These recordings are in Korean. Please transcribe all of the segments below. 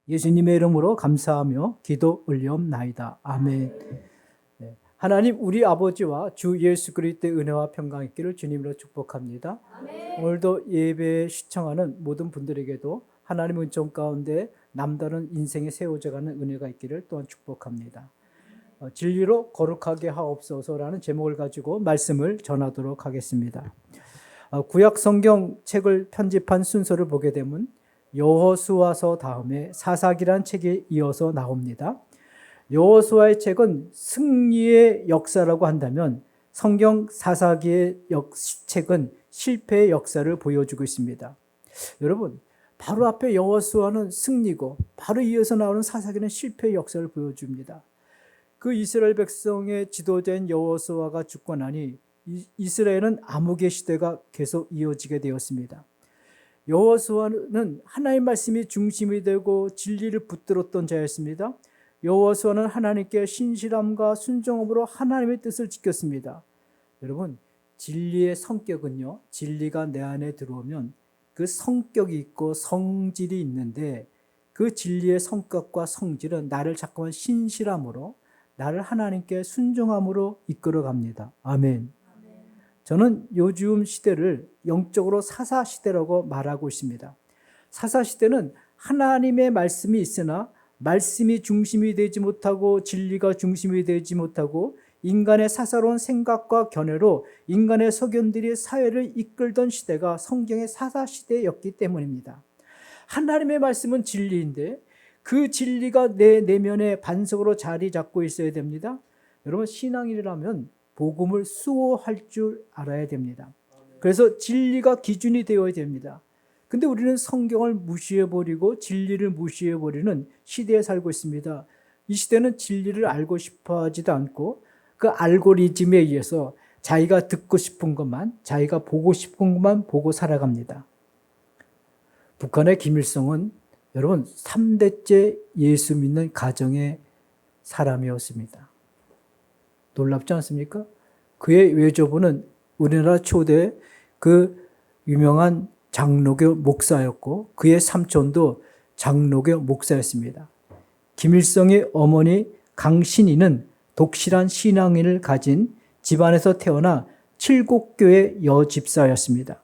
예수님의 이름으로 감사하며 기도 올리옵나이다. 아멘. 네. 하나님 우리 아버지와 주 예수 그리스도의 은혜와 평강이 있기를 주님으로 축복합니다. 아멘. 오늘도 예배 시청하는 모든 분들에게도 하나님의 은총 가운데 남다른 인생에 세워져가는 은혜가 있기를 또한 축복합니다. 진리로 거룩하게 하옵소서라는 제목을 가지고 말씀을 전하도록 하겠습니다. 구약 성경 책을 편집한 순서를 보게 되면 여호수아서 다음에 사사기란 책이 이어서 나옵니다. 여호수아의 책은 승리의 역사라고 한다면 성경 사사기의 책은 실패의 역사를 보여주고 있습니다. 여러분, 바로 앞에 여호수아는 승리고 바로 이어서 나오는 사사기는 실패의 역사를 보여줍니다. 그 이스라엘 백성의 지도자인 여호수아가 죽고 나니 이스라엘은 암흑의 시대가 계속 이어지게 되었습니다. 여호수아는 하나님의 말씀이 중심이 되고 진리를 붙들었던 자였습니다. 여호수아는 하나님께 신실함과 순종함으로 하나님의 뜻을 지켰습니다. 여러분, 진리의 성격은요, 진리가 내 안에 들어오면 그 성격이 있고 성질이 있는데 그 진리의 성격과 성질은 나를 자꾸만 신실함으로, 나를 하나님께 순종함으로 이끌어갑니다. 아멘. 저는 요즘 시대를 영적으로 사사시대라고 말하고 있습니다. 사사시대는 하나님의 말씀이 있으나 말씀이 중심이 되지 못하고 진리가 중심이 되지 못하고 인간의 사사로운 생각과 견해로 인간의 소견들이 사회를 이끌던 시대가 성경의 사사시대였기 때문입니다. 하나님의 말씀은 진리인데 그 진리가 내 내면의 반석으로 자리 잡고 있어야 됩니다. 여러분, 신앙인이라면 복음을 수호할 줄 알아야 됩니다. 그래서 진리가 기준이 되어야 됩니다. 근데 우리는 성경을 무시해버리고 진리를 무시해버리는 시대에 살고 있습니다. 이 시대는 진리를 알고 싶어 하지도 않고 그 알고리즘에 의해서 자기가 듣고 싶은 것만, 자기가 보고 싶은 것만 보고 살아갑니다. 북한의 김일성은 여러분 3대째 예수 믿는 가정의 사람이었습니다. 놀랍지 않습니까? 그의 외조부는 우리나라 초대 그 유명한 장로교 목사였고 그의 삼촌도 장로교 목사였습니다. 김일성의 어머니 강신이는 독실한 신앙인을 가진 집안에서 태어나 칠곡교회 여집사였습니다.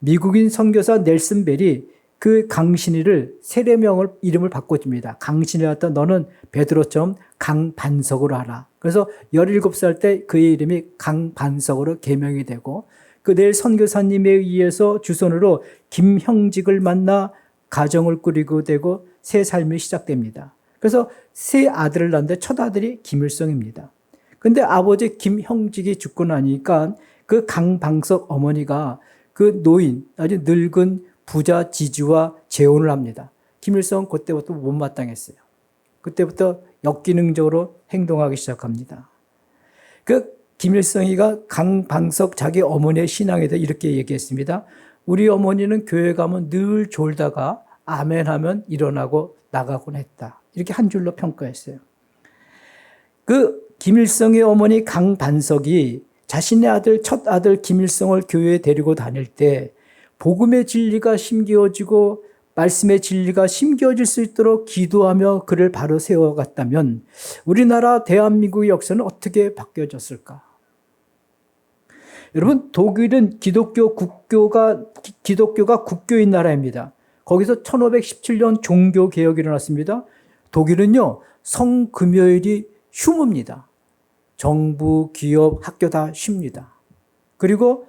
미국인 선교사 넬슨 벨이 그 강신이를 세례명을 이름을 바꿔줍니다. 강신이 갖다 너는 베드로처럼 강반석으로 하라. 그래서 17살 때 그의 이름이 강반석으로 개명이 되고 그 넬 선교사님에 의해서 주선으로 김형직을 만나 가정을 꾸리고 되고 새 삶이 시작됩니다. 그래서 세 아들을 낳는데 첫 아들이 김일성입니다. 근데 아버지 김형직이 죽고 나니까 그 강반석 어머니가 그 노인, 아주 늙은 부자 지주와 재혼을 합니다. 김일성은 그때부터 못마땅했어요. 그때부터 역기능적으로 행동하기 시작합니다. 그 김일성이가 강방석 자기 어머니의 신앙에 대해 이렇게 얘기했습니다. 우리 어머니는 교회 가면 늘 졸다가 아멘 하면 일어나고 나가곤 했다. 이렇게 한 줄로 평가했어요. 그 김일성의 어머니 강반석이 자신의 아들, 첫 아들 김일성을 교회에 데리고 다닐 때 복음의 진리가 심겨지고 말씀의 진리가 심겨질 수 있도록 기도하며 그를 바로 세워갔다면 우리나라 대한민국의 역사는 어떻게 바뀌어졌을까? 여러분, 독일은 기독교가 국교인 나라입니다. 거기서 1517년 종교개혁이 일어났습니다. 독일은요, 성금요일이 휴무입니다. 정부, 기업, 학교 다 쉽니다. 그리고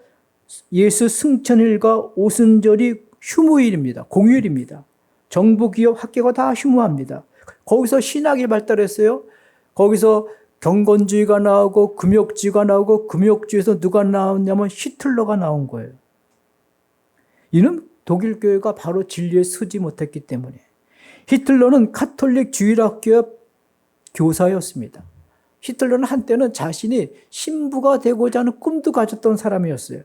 예수 승천일과 오순절이 휴무일입니다. 공휴일입니다. 정부, 기업, 학교가 다 휴무합니다. 거기서 신학이 발달했어요. 거기서 경건주의가 나오고 금욕주의가 나오고 금욕주의에서 누가 나왔냐면 히틀러가 나온 거예요. 이는 독일 교회가 바로 진리에 서지 못했기 때문에. 히틀러는 카톨릭 주일학교의 교사였습니다. 히틀러는 한때는 자신이 신부가 되고자 하는 꿈도 가졌던 사람이었어요.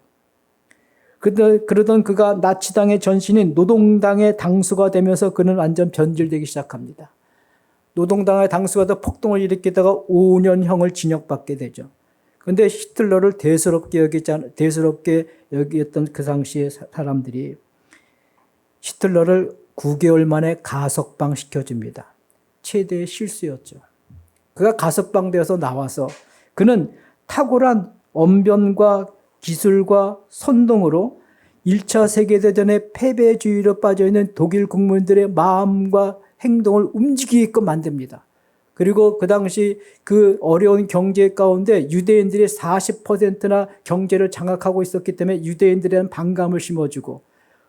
그러던 그가 나치당의 전신인 노동당의 당수가 되면서 그는 완전 변질되기 시작합니다. 노동당의 당수가 더 폭동을 일으키다가 5년형을 징역받게 되죠. 그런데 히틀러를 대수롭게 여기었던 그 당시의 사람들이 히틀러를 9개월 만에 가석방 시켜줍니다. 최대의 실수였죠. 그가 가석방되어서 나와서 그는 탁월한 언변과 기술과 선동으로 1차 세계대전의 패배주의로 빠져있는 독일 국민들의 마음과 행동을 움직이게끔 만듭니다. 그리고 그 당시 그 어려운 경제 가운데 유대인들이 40%나 경제를 장악하고 있었기 때문에 유대인들에 대한 반감을 심어주고,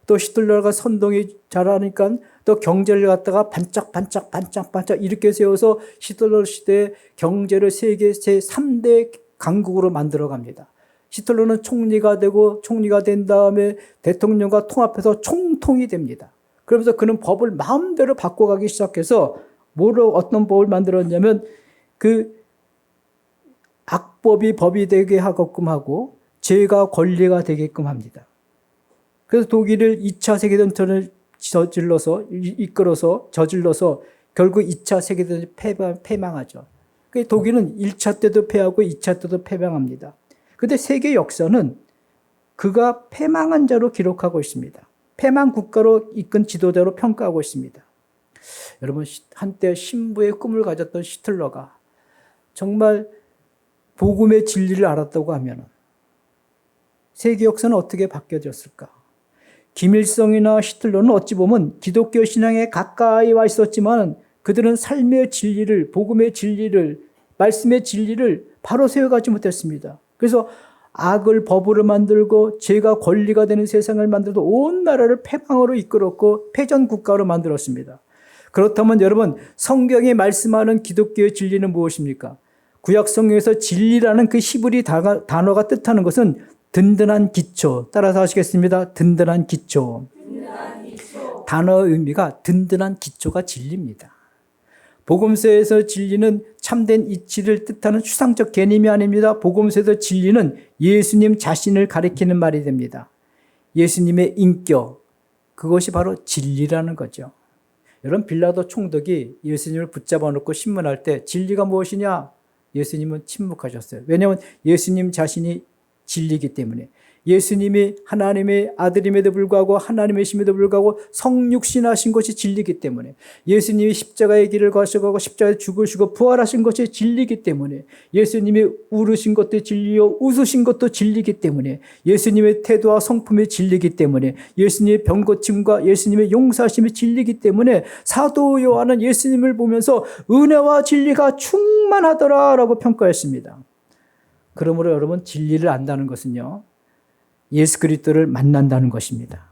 또 히틀러가 선동이 잘하니까 또 경제를 갖다가 반짝반짝 이렇게 세워서 히틀러 시대의 경제를 세계 제3대 강국으로 만들어 갑니다. 히틀러는 총리가 되고, 총리가 된 다음에 대통령과 통합해서 총통이 됩니다. 그러면서 그는 법을 마음대로 바꿔가기 시작해서 어떤 법을 만들었냐면 그 악법이 법이 되게 하게끔 하고 죄가 권리가 되게끔 합니다. 그래서 독일을 2차 세계대전을 이끌어서 저질러서 결국 2차 세계대전이 패망하죠. 독일은 1차 때도 패하고 2차 때도 패망합니다. 그런데 세계 역사는 그가 패망한 자로 기록하고 있습니다. 패망 국가로 이끈 지도자로 평가하고 있습니다. 여러분, 한때 신부의 꿈을 가졌던 히틀러가 정말 복음의 진리를 알았다고 하면 세계 역사는 어떻게 바뀌어졌을까? 김일성이나 히틀러는 어찌 보면 기독교 신앙에 가까이 와 있었지만 그들은 삶의 진리를, 복음의 진리를, 말씀의 진리를 바로 세워가지 못했습니다. 그래서 악을 법으로 만들고 죄가 권리가 되는 세상을 만들고 온 나라를 패망으로 이끌었고 패전 국가로 만들었습니다. 그렇다면 여러분, 성경이 말씀하는 기독교의 진리는 무엇입니까? 구약 성경에서 진리라는 그 히브리 단어가 뜻하는 것은 든든한 기초. 따라서 하시겠습니다. 든든한 기초. 단어의 의미가 든든한 기초가 진리입니다. 복음서에서 진리는 참된 이치를 뜻하는 추상적 개념이 아닙니다. 복음서에서 진리는 예수님 자신을 가리키는 말이 됩니다. 예수님의 인격, 그것이 바로 진리라는 거죠. 여러분, 빌라도 총독이 예수님을 붙잡아 놓고 신문할 때 진리가 무엇이냐? 예수님은 침묵하셨어요. 왜냐하면 예수님 자신이 진리이기 때문에. 예수님이 하나님의 아들임에도 불구하고 하나님의 심에도 불구하고 성육신하신 것이 진리이기 때문에, 예수님이 십자가의 길을 가셔가고 십자가에 죽으시고 부활하신 것이 진리이기 때문에, 예수님이 울으신 것도 진리요 웃으신 것도 진리이기 때문에, 예수님의 태도와 성품이 진리이기 때문에, 예수님의 병고침과 예수님의 용서하심이 진리이기 때문에 사도 요한은 예수님을 보면서 은혜와 진리가 충만하더라라고 평가했습니다. 그러므로 여러분, 진리를 안다는 것은요, 예수 그리스도를 만난다는 것입니다.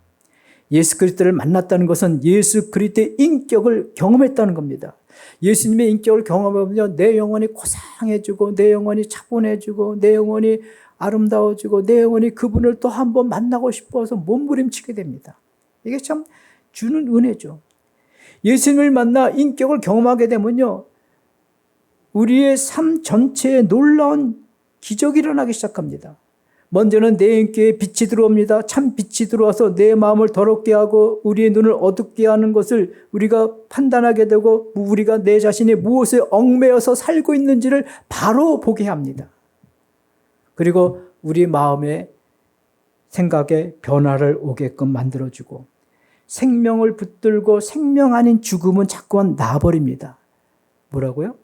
예수 그리스도를 만났다는 것은 예수 그리스도의 인격을 경험했다는 겁니다. 예수님의 인격을 경험하면 내 영혼이 고상해지고, 내 영혼이 차분해지고, 내 영혼이 아름다워지고, 내 영혼이 그분을 또 한 번 만나고 싶어서 몸부림치게 됩니다. 이게 참 주는 은혜죠. 예수님을 만나 인격을 경험하게 되면요, 우리의 삶 전체에 놀라운 기적이 일어나기 시작합니다. 먼저는 내 인격에 빛이 들어옵니다. 참 빛이 들어와서 내 마음을 더럽게 하고 우리의 눈을 어둡게 하는 것을 우리가 판단하게 되고, 우리가 내 자신이 무엇에 얽매여서 살고 있는지를 바로 보게 합니다. 그리고 우리 마음의 생각에 변화를 오게끔 만들어주고, 생명을 붙들고 생명 아닌 죽음은 자꾸만 놔버립니다. 뭐라고요?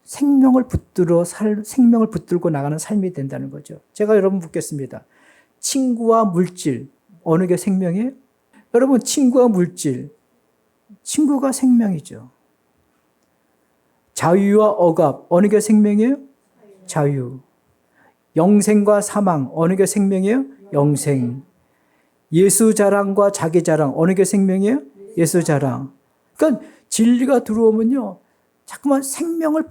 생명을 붙들고 나가는 삶이 된다는 거죠. 제가 여러분 묻겠습니다. 친구와 물질, 어느 게 생명이에요? 여러분, 친구와 물질, 친구가 생명이죠. 자유와 억압, 어느 게 생명이에요? 자유. 영생과 사망, 어느 게 생명이에요? 영생. 예수 자랑과 자기 자랑, 어느 게 생명이에요? 예수 자랑. 그러니까 진리가 들어오면요, 자꾸만 생명을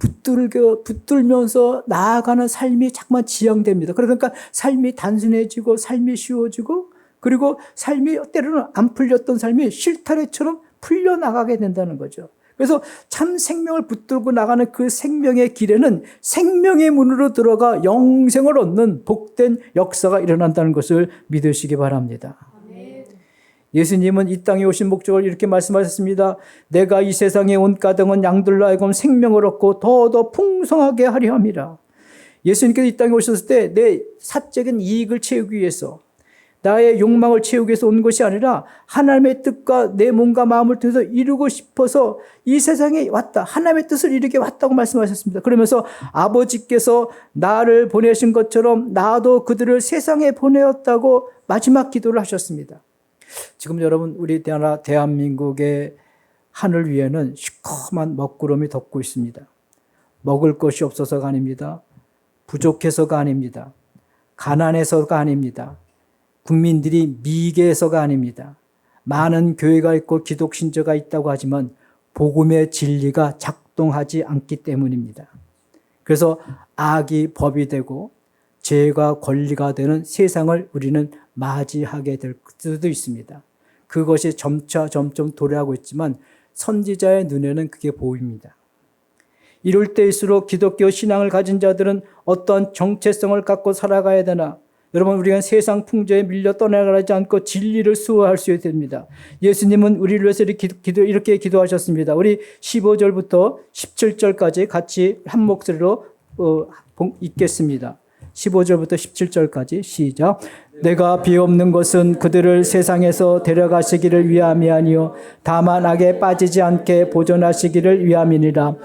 붙들면서 나아가는 삶이 자꾸만 지향됩니다. 그러니까 삶이 단순해지고, 삶이 쉬워지고, 그리고 삶이 때로는 안 풀렸던 삶이 실타래처럼 풀려나가게 된다는 거죠. 그래서 참 생명을 붙들고 나가는 그 생명의 길에는 생명의 문으로 들어가 영생을 얻는 복된 역사가 일어난다는 것을 믿으시기 바랍니다. 예수님은 이 땅에 오신 목적을 이렇게 말씀하셨습니다. 내가 이 세상에 온 까닭은 양들로 하여금 생명을 얻고 더더 풍성하게 하려 함이라. 예수님께서 이 땅에 오셨을 때 내 사적인 이익을 채우기 위해서, 나의 욕망을 채우기 위해서 온 것이 아니라 하나님의 뜻과 내 몸과 마음을 통해서 이루고 싶어서 이 세상에 왔다. 하나님의 뜻을 이루게 왔다고 말씀하셨습니다. 그러면서 아버지께서 나를 보내신 것처럼 나도 그들을 세상에 보내었다고 마지막 기도를 하셨습니다. 지금 여러분 우리 나라 대한민국의 하늘 위에는 시커먼 먹구름이 덮고 있습니다. 먹을 것이 없어서가 아닙니다. 부족해서가 아닙니다. 가난해서가 아닙니다. 국민들이 미개해서가 아닙니다. 많은 교회가 있고 기독신자가 있다고 하지만 복음의 진리가 작동하지 않기 때문입니다. 그래서 악이 법이 되고 죄가 권리가 되는 세상을 우리는 맞이하게 될 수도 있습니다. 그것이 점점 도래하고 있지만 선지자의 눈에는 그게 보입니다. 이럴 때일수록 기독교 신앙을 가진 자들은 어떠한 정체성을 갖고 살아가야 되나? 여러분 우리가 세상 풍조에 밀려 떠나가지 않고 진리를 수호할 수 있어야 됩니다. 예수님은 우리를 위해서 이렇게 기도하셨습니다. 우리 15절부터 17절까지 같이 한 목소리로 읽겠습니다. 15절부터 17절까지 시작. 내가 비옵는 것은 그들을 세상에서 데려가시기를 위함이 아니요 다만 악에 빠지지 않게 보존하시기를 위함이니라.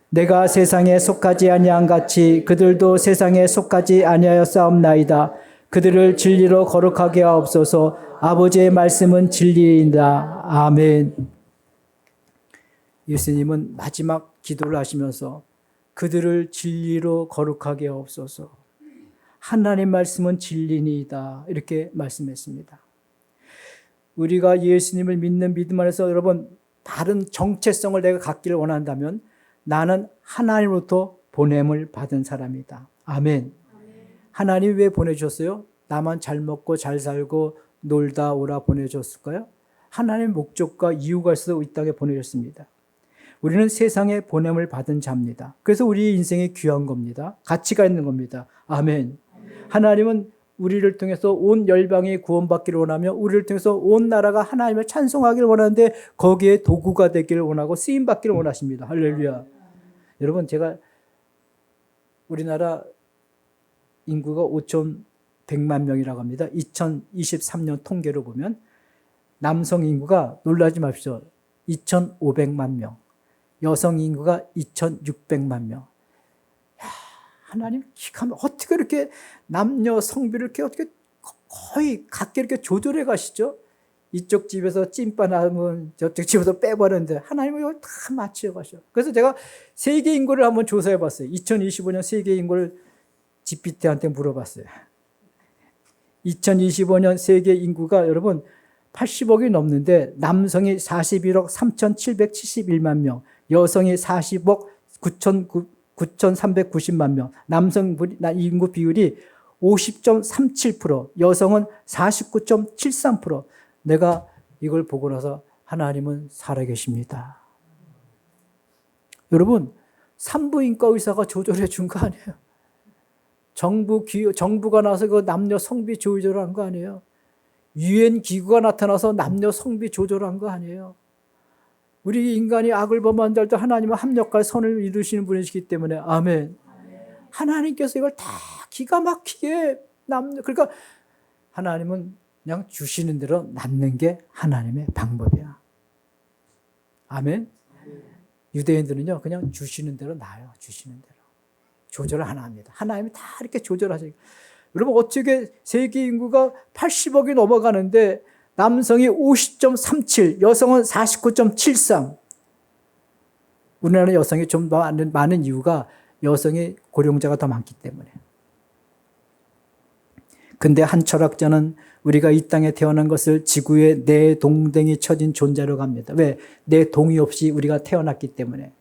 내가 세상에 속하지 아니한 같이 그들도 세상에 속하지 아니하였사옵나이다. 그들을 진리로 거룩하게 하옵소서. 아버지의 말씀은 진리이다. 아멘. 예수님은 마지막 기도를 하시면서 그들을 진리로 거룩하게 하옵소서. 하나님 말씀은 진리니이다. 이렇게 말씀했습니다. 우리가 예수님을 믿는 믿음 안에서 여러분 다른 정체성을 내가 갖기를 원한다면 나는 하나님으로부터 보냄을 받은 사람이다. 아멘. 하나님 왜 보내주셨어요? 나만 잘 먹고 잘 살고 놀다 오라 보내주셨을까요? 하나님의 목적과 이유가 있어서 이 땅에 보내셨습니다. 우리는 세상에 보냄을 받은 자입니다. 그래서 우리 인생이 귀한 겁니다. 가치가 있는 겁니다. 아멘. 하나님은 우리를 통해서 온 열방이 구원받기를 원하며 우리를 통해서 온 나라가 하나님을 찬송하기를 원하는데 거기에 도구가 되기를 원하고 쓰임받기를 원하십니다. 할렐루야. 여러분 제가 우리나라 인구가 5,100만 명이라고 합니다. 2023년 통계로 보면 남성 인구가 놀라지 마십시오. 2,500만 명. 여성 인구가 2,600만 명. 야, 하나님 기가면 어떻게 이렇게 남녀 성비를 이렇게 어떻게 거의 각기 이렇게 조절해 가시죠? 이쪽 집에서 찐빠 나면 저쪽 집에서 빼버렸는데 하나님은 이걸 다 맞춰 가셔. 그래서 제가 세계 인구를 한번 조사해 봤어요. 2025년 세계 인구를 GPT한테 물어봤어요. 2025년 세계 인구가 여러분 80억이 넘는데 남성이 41억 3,771만 명, 여성이 40억 9,390만 명, 남성 인구 비율이 50.37%, 여성은 49.73%. 내가 이걸 보고 나서 하나님은 살아계십니다. 여러분, 산부인과 의사가 조절해 준 거 아니에요? 정부가 나서 그 남녀 성비 조절한 거 아니에요? 유엔 기구가 나타나서 남녀 성비 조절한 거 아니에요? 우리 인간이 악을 범한 자도 하나님은 합력과 선을 이루시는 분이시기 때문에 아멘. 하나님께서 이걸 다 기가 막히게 그러니까 하나님은 그냥 주시는 대로 낳는 게 하나님의 방법이야. 아멘. 유대인들은요 그냥 주시는 대로 낳아요. 주시는 대로. 조절을 하나 합니다. 하나님이 다 이렇게 조절하시고. 여러분 어떻게 세계 인구가 80억이 넘어가는데 남성이 50.37, 여성은 49.73. 우리나라 여성이 좀 더 많은 이유가 여성이 고령자가 더 많기 때문에. 근데 한 철학자는 우리가 이 땅에 태어난 것을 지구의 내 동댕이 쳐진 존재로 합니다. 왜? 내 동의 없이 우리가 태어났기 때문에.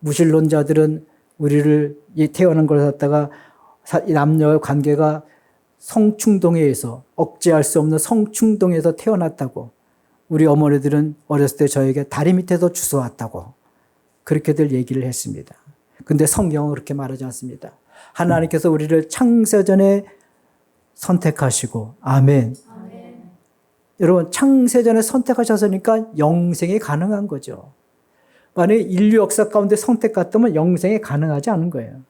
무신론자들은 우리를 태어난 걸 갖다가 남녀의 관계가 성충동에 의해서 억제할 수 없는 성충동에서 태어났다고. 우리 어머니들은 어렸을 때 저에게 다리 밑에서 주워왔다고. 그렇게들 얘기를 했습니다. 근데 성경은 그렇게 말하지 않습니다. 하나님께서 우리를 창세전에 선택하시고 아멘. 아멘. 여러분 창세전에 선택하셨으니까 영생이 가능한 거죠. 만약에 인류 역사 가운데 선택 같으면 영생이 가능하지 않은 거예요.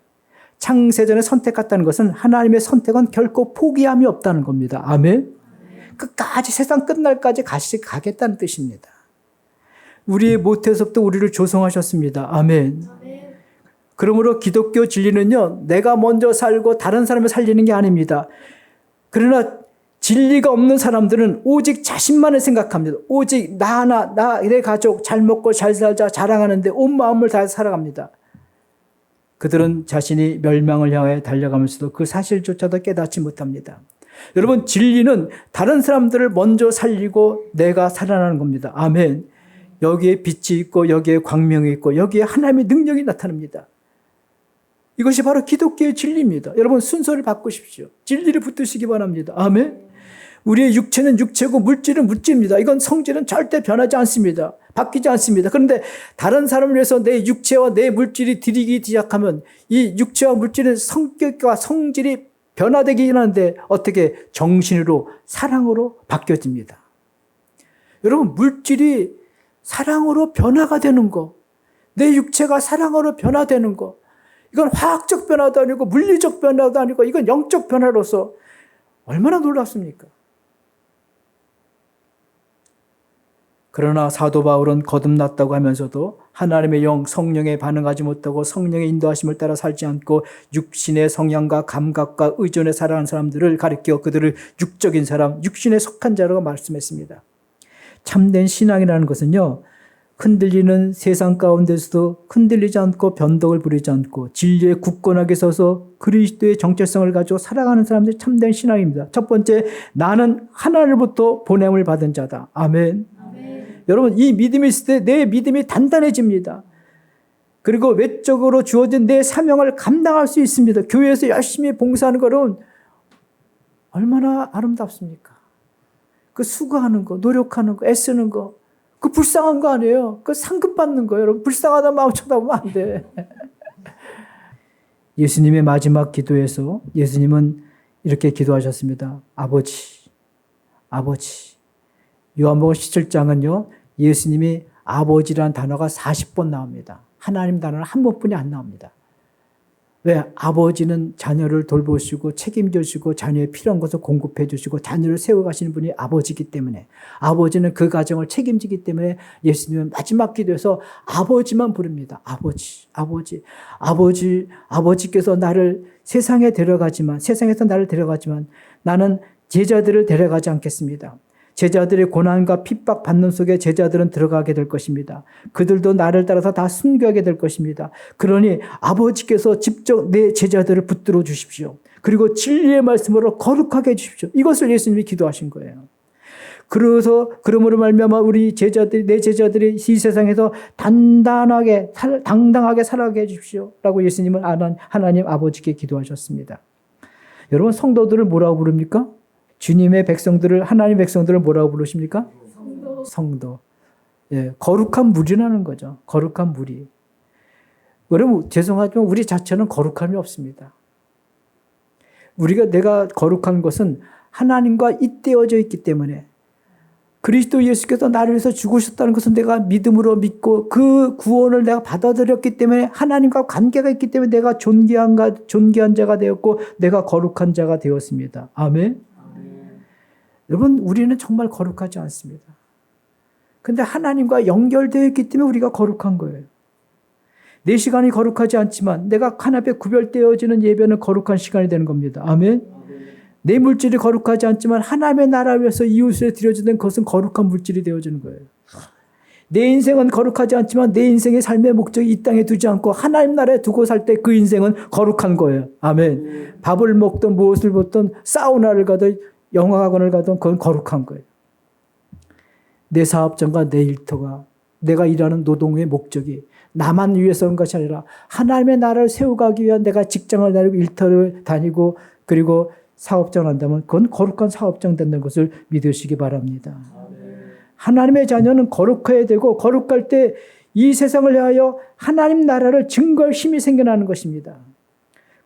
창세전에 선택했다는 것은 하나님의 선택은 결코 포기함이 없다는 겁니다. 아멘. 끝까지 세상 끝날까지 가겠다는 뜻입니다. 우리의 모태에서부터 우리를 조성하셨습니다. 아멘. 그러므로 기독교 진리는요, 내가 먼저 살고 다른 사람을 살리는 게 아닙니다. 그러나 진리가 없는 사람들은 오직 자신만을 생각합니다. 오직 내 가족 잘 먹고 잘 살자 자랑하는데 온 마음을 다해서 살아갑니다. 그들은 자신이 멸망을 향해 달려가면서도 그 사실조차도 깨닫지 못합니다. 여러분, 진리는 다른 사람들을 먼저 살리고 내가 살아나는 겁니다. 아멘. 여기에 빛이 있고 여기에 광명이 있고 여기에 하나님의 능력이 나타납니다. 이것이 바로 기독교의 진리입니다. 여러분, 순서를 바꾸십시오. 진리를 붙드시기 바랍니다. 아멘. 우리의 육체는 육체고 물질은 물질입니다. 이건 성질은 절대 변하지 않습니다. 바뀌지 않습니다. 그런데 다른 사람을 위해서 내 육체와 내 물질이 들이기 시작하면 이 육체와 물질의 성격과 성질이 변화되긴 하는데 어떻게 정신으로 사랑으로 바뀌어집니다. 여러분, 물질이 사랑으로 변화가 되는 거, 내 육체가 사랑으로 변화되는 거, 이건 화학적 변화도 아니고 물리적 변화도 아니고 이건 영적 변화로서 얼마나 놀랍습니까? 그러나 사도 바울은 거듭났다고 하면서도 하나님의 영, 성령에 반응하지 못하고 성령의 인도하심을 따라 살지 않고 육신의 성향과 감각과 의존에 살아가는 사람들을 가리켜 그들을 육적인 사람, 육신에 속한 자라고 말씀했습니다. 참된 신앙이라는 것은요, 흔들리는 세상 가운데서도 흔들리지 않고 변덕을 부리지 않고 진리에 굳건하게 서서 그리스도의 정체성을 가지고 살아가는 사람들이 참된 신앙입니다. 첫 번째, 나는 하나님으로부터 보냄을 받은 자다. 아멘. 여러분, 이 믿음이 있을 때 내 믿음이 단단해집니다. 그리고 외적으로 주어진 내 사명을 감당할 수 있습니다. 교회에서 열심히 봉사하는 것은 얼마나 아름답습니까? 그 수고하는 거, 노력하는 거, 애쓰는 거, 그 불쌍한 거 아니에요. 그 상급 받는 거예요. 여러분, 불쌍하다 마음 쳐다보면 안 돼. 예수님의 마지막 기도에서 예수님은 이렇게 기도하셨습니다. 아버지. 요한복음 17장은요, 예수님이 아버지라는 단어가 40번 나옵니다. 하나님 단어는 한 번뿐이 안 나옵니다. 왜? 아버지는 자녀를 돌보시고 책임져 주시고 자녀의 필요한 것을 공급해 주시고 자녀를 세워가시는 분이 아버지이기 때문에, 아버지는 그 가정을 책임지기 때문에 예수님은 마지막 기도에서 아버지만 부릅니다. 아버지께서 나를 세상에서 나를 데려가지만 나는 제자들을 데려가지 않겠습니다. 제자들의 고난과 핍박 받는 속에 제자들은 들어가게 될 것입니다. 그들도 나를 따라서 다 순교하게 될 것입니다. 그러니 아버지께서 직접 내 제자들을 붙들어 주십시오. 그리고 진리의 말씀으로 거룩하게 해주십시오. 이것을 예수님이 기도하신 거예요. 그러므로 말미암아 내 제자들이 이 세상에서 당당하게 살아가게 해주십시오. 라고 예수님은 하나님 아버지께 기도하셨습니다. 여러분, 성도들을 뭐라고 부릅니까? 주님의 백성들을, 하나님의 백성들을 뭐라고 부르십니까? 성도. 예, 거룩한 무리라는 거죠. 거룩한 무리. 여러분, 죄송하지만 우리 자체는 거룩함이 없습니다. 내가 거룩한 것은 하나님과 잇대어져 있기 때문에, 그리스도 예수께서 나를 위해서 죽으셨다는 것은 내가 믿음으로 믿고 그 구원을 내가 받아들였기 때문에 하나님과 관계가 있기 때문에 내가 존귀한 자가 되었고 내가 거룩한 자가 되었습니다. 아멘. 여러분, 우리는 정말 거룩하지 않습니다. 근데 하나님과 연결되어 있기 때문에 우리가 거룩한 거예요. 내 시간이 거룩하지 않지만 내가 하나님 앞에 구별되어지는 예배는 거룩한 시간이 되는 겁니다. 아멘. 내 물질이 거룩하지 않지만 하나님의 나라를 위해서 이웃에 드려지는 것은 거룩한 물질이 되어지는 거예요. 내 인생은 거룩하지 않지만 내 인생의 삶의 목적이 이 땅에 두지 않고 하나님 나라에 두고 살 때 그 인생은 거룩한 거예요. 아멘. 밥을 먹든 무엇을 먹든 사우나를 가든 영화관을 가든 그건 거룩한 거예요. 내 사업장과 내 일터가, 내가 일하는 노동의 목적이 나만 위해서 하는 것이 아니라 하나님의 나라를 세워가기 위한 내가 직장을 다니고 일터를 다니고 그리고 사업장을 한다면 그건 거룩한 사업장 된다는 것을 믿으시기 바랍니다. 하나님의 자녀는 거룩해야 되고 거룩할 때 이 세상을 향하여 하나님 나라를 증거할 힘이 생겨나는 것입니다.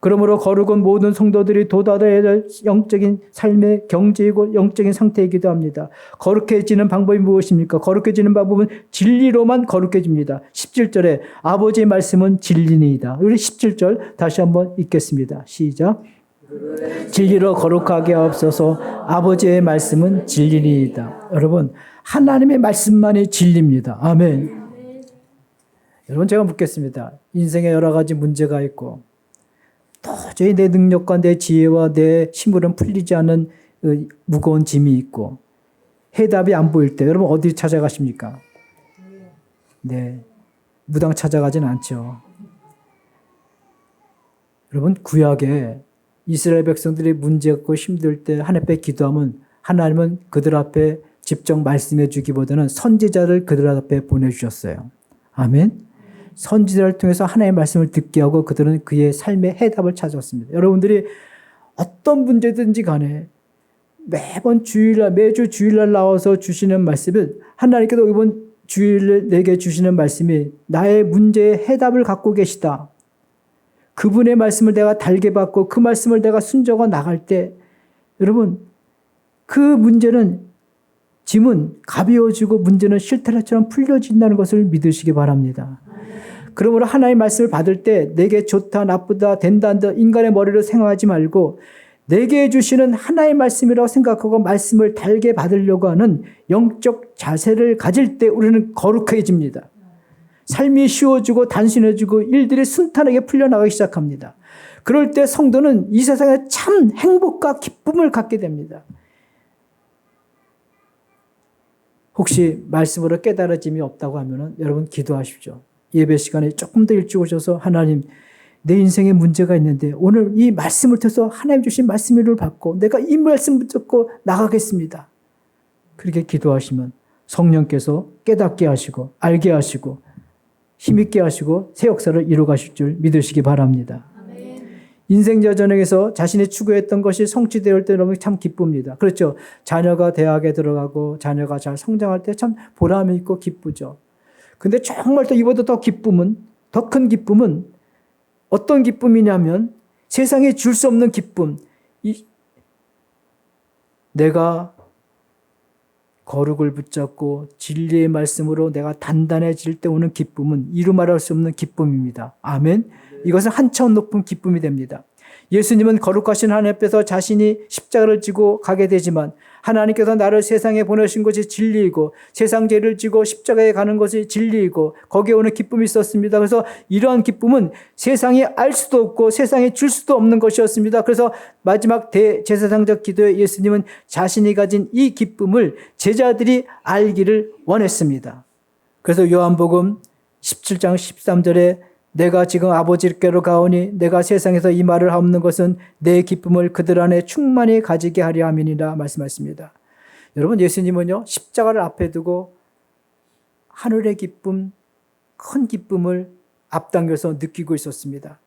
그러므로 거룩은 모든 성도들이 도달해야 할 영적인 삶의 경제이고 영적인 상태이기도 합니다. 거룩해지는 방법이 무엇입니까? 거룩해지는 방법은 진리로만 거룩해집니다. 17절에 아버지의 말씀은 진리니이다. 우리 17절 다시 한번 읽겠습니다. 시작. 진리로 거룩하게 하옵소서. 아버지의 말씀은 진리니이다. 여러분, 하나님의 말씀만이 진리입니다. 아멘. 여러분, 제가 묻겠습니다. 인생에 여러 가지 문제가 있고 도저히 내 능력과 내 지혜와 내 힘으로는 풀리지 않은 무거운 짐이 있고 해답이 안 보일 때 여러분 어디 찾아가십니까? 네, 무당 찾아가진 않죠. 여러분, 구약에 이스라엘 백성들이 문제 없고 힘들 때 하나님 앞에 기도하면 하나님은 그들 앞에 직접 말씀해 주기보다는 선지자를 그들 앞에 보내주셨어요. 아멘. 선지자를 통해서 하나님의 말씀을 듣게 하고 그들은 그의 삶의 해답을 찾았습니다. 여러분들이 어떤 문제든지 간에 매주 주일날 나와서 주시는 말씀은 하나님께서 이번 주일 내게 주시는 말씀이 나의 문제의 해답을 갖고 계시다. 그분의 말씀을 내가 달게 받고 그 말씀을 내가 순종하고 나갈 때 여러분 그 문제는 짐은 가벼워지고 문제는 실타래처럼 풀려진다는 것을 믿으시기 바랍니다. 그러므로 하나님의 말씀을 받을 때 내게 좋다 나쁘다 된다 안다 인간의 머리로 생각하지 말고 내게 주시는 하나님의 말씀이라고 생각하고 말씀을 달게 받으려고 하는 영적 자세를 가질 때 우리는 거룩해집니다. 삶이 쉬워지고 단순해지고 일들이 순탄하게 풀려나가기 시작합니다. 그럴 때 성도는 이 세상에 참 행복과 기쁨을 갖게 됩니다. 혹시 말씀으로 깨달아짐이 없다고 하면 여러분 기도하십시오. 예배 시간에 조금 더 일찍 오셔서 하나님 내 인생에 문제가 있는데 오늘 이 말씀을 통해서 하나님 주신 말씀을 받고 내가 이 말씀 붙잡고 나가겠습니다. 그렇게 기도하시면 성령께서 깨닫게 하시고 알게 하시고 힘있게 하시고 새 역사를 이루가실 줄 믿으시기 바랍니다. 인생 여정에서 자신이 추구했던 것이 성취되올 때 여러분 참 기쁩니다. 그렇죠. 자녀가 대학에 들어가고 자녀가 잘 성장할 때 참 보람이 있고 기쁘죠. 근데 정말 또 이보다 더 큰 기쁨은 어떤 기쁨이냐면 세상에 줄 수 없는 기쁨. 내가 거룩을 붙잡고 진리의 말씀으로 내가 단단해질 때 오는 기쁨은 이루 말할 수 없는 기쁨입니다. 아멘. 이것은 한 차원 높은 기쁨이 됩니다. 예수님은 거룩하신 하나님 앞에서 자신이 십자가를 지고 가게 되지만 하나님께서 나를 세상에 보내신 것이 진리이고 세상 죄를 지고 십자가에 가는 것이 진리이고 거기에 오는 기쁨이 있었습니다. 그래서 이러한 기쁨은 세상이 알 수도 없고 세상에 줄 수도 없는 것이었습니다. 그래서 마지막 대제사장적 기도에 예수님은 자신이 가진 이 기쁨을 제자들이 알기를 원했습니다. 그래서 요한복음 17장 13절에 내가 지금 아버지께로 가오니 내가 세상에서 이 말을 하옵는 것은 내 기쁨을 그들 안에 충만히 가지게 하려 함이니라 말씀하십니다. 여러분 예수님은요 십자가를 앞에 두고 하늘의 기쁨, 큰 기쁨을 앞당겨서 느끼고 있었습니다.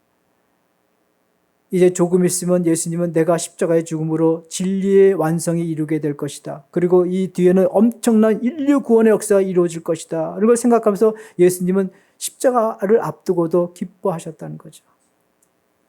이제 조금 있으면 예수님은 내가 십자가의 죽음으로 진리의 완성이 이루게 될 것이다. 그리고 이 뒤에는 엄청난 인류 구원의 역사가 이루어질 것이다. 이런 걸 생각하면서 예수님은 십자가를 앞두고도 기뻐하셨다는 거죠.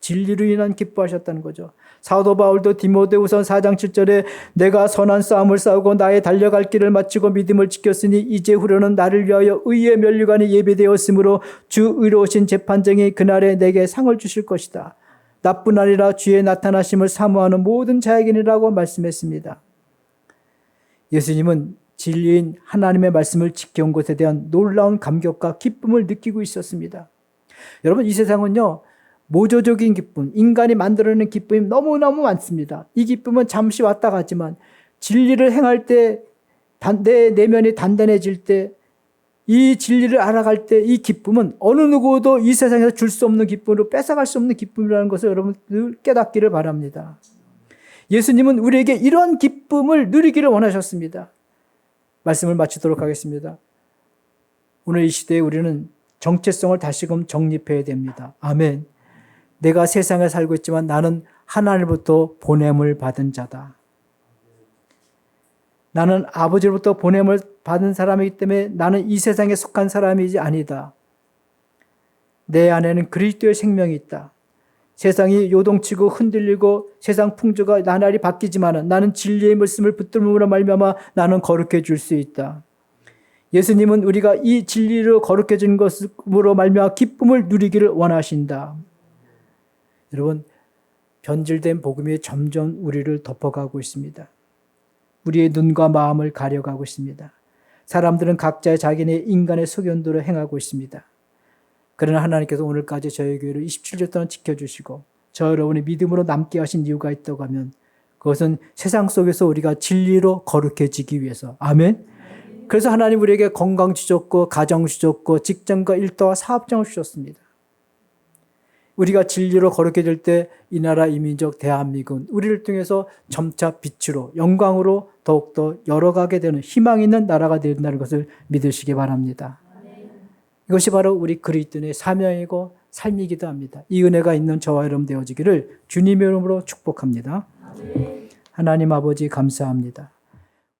진리로 인한 기뻐하셨다는 거죠. 사도 바울도 디모데후서 4장 7절에 내가 선한 싸움을 싸우고 나의 달려갈 길을 마치고 믿음을 지켰으니 이제 후로는 나를 위하여 의의 면류관이 예비되었으므로 주 의로우신 재판장이 그날에 내게 상을 주실 것이다. 나뿐 아니라 주의 나타나심을 사모하는 모든 자에게니라고 말씀했습니다. 예수님은 진리인 하나님의 말씀을 지켜온 것에 대한 놀라운 감격과 기쁨을 느끼고 있었습니다. 여러분 이 세상은요 모조적인 기쁨, 인간이 만들어내는 기쁨이 너무너무 많습니다. 이 기쁨은 잠시 왔다 가지만 진리를 행할 때 내 내면이 단단해질 때 이 진리를 알아갈 때 이 기쁨은 어느 누구도 이 세상에서 줄 수 없는 기쁨으로 뺏어갈 수 없는 기쁨이라는 것을 여러분 늘 깨닫기를 바랍니다. 예수님은 우리에게 이런 기쁨을 누리기를 원하셨습니다. 말씀을 마치도록 하겠습니다. 오늘 이 시대에 우리는 정체성을 다시금 정립해야 됩니다. 아멘. 내가 세상에 살고 있지만 나는 하나님으로부터 보냄을 받은 자다. 나는 아버지로부터 보냄을 받은 사람이기 때문에 나는 이 세상에 속한 사람이지 아니다. 내 안에는 그리스도의 생명이 있다. 세상이 요동치고 흔들리고 세상 풍조가 나날이 바뀌지만 나는 진리의 말씀을 붙들므로 말미암아 나는 거룩해질 수 있다. 예수님은 우리가 이 진리로 거룩해진 것으로 말미암아 기쁨을 누리기를 원하신다. 여러분, 변질된 복음이 점점 우리를 덮어가고 있습니다. 우리의 눈과 마음을 가려가고 있습니다. 사람들은 각자의 자기네 인간의 소견대로 행하고 있습니다. 그러나 하나님께서 오늘까지 저희 교회를 27주 동안 지켜주시고 저 여러분의 믿음으로 남게 하신 이유가 있다고 하면 그것은 세상 속에서 우리가 진리로 거룩해지기 위해서. 아멘. 그래서 하나님 우리에게 건강 주셨고 가정 주셨고 직장과 일터와 사업장을 주셨습니다. 우리가 진리로 거룩해질 때 이 나라 이 민족 대한민국은 우리를 통해서 점차 빛으로 영광으로 더욱더 열어가게 되는 희망 있는 나라가 된다는 것을 믿으시기 바랍니다. 이것이 바로 우리 그리스도인의 사명이고 삶이기도 합니다. 이 은혜가 있는 저와 여러분 되어지기를 주님의 이름으로 축복합니다. 하나님 아버지 감사합니다.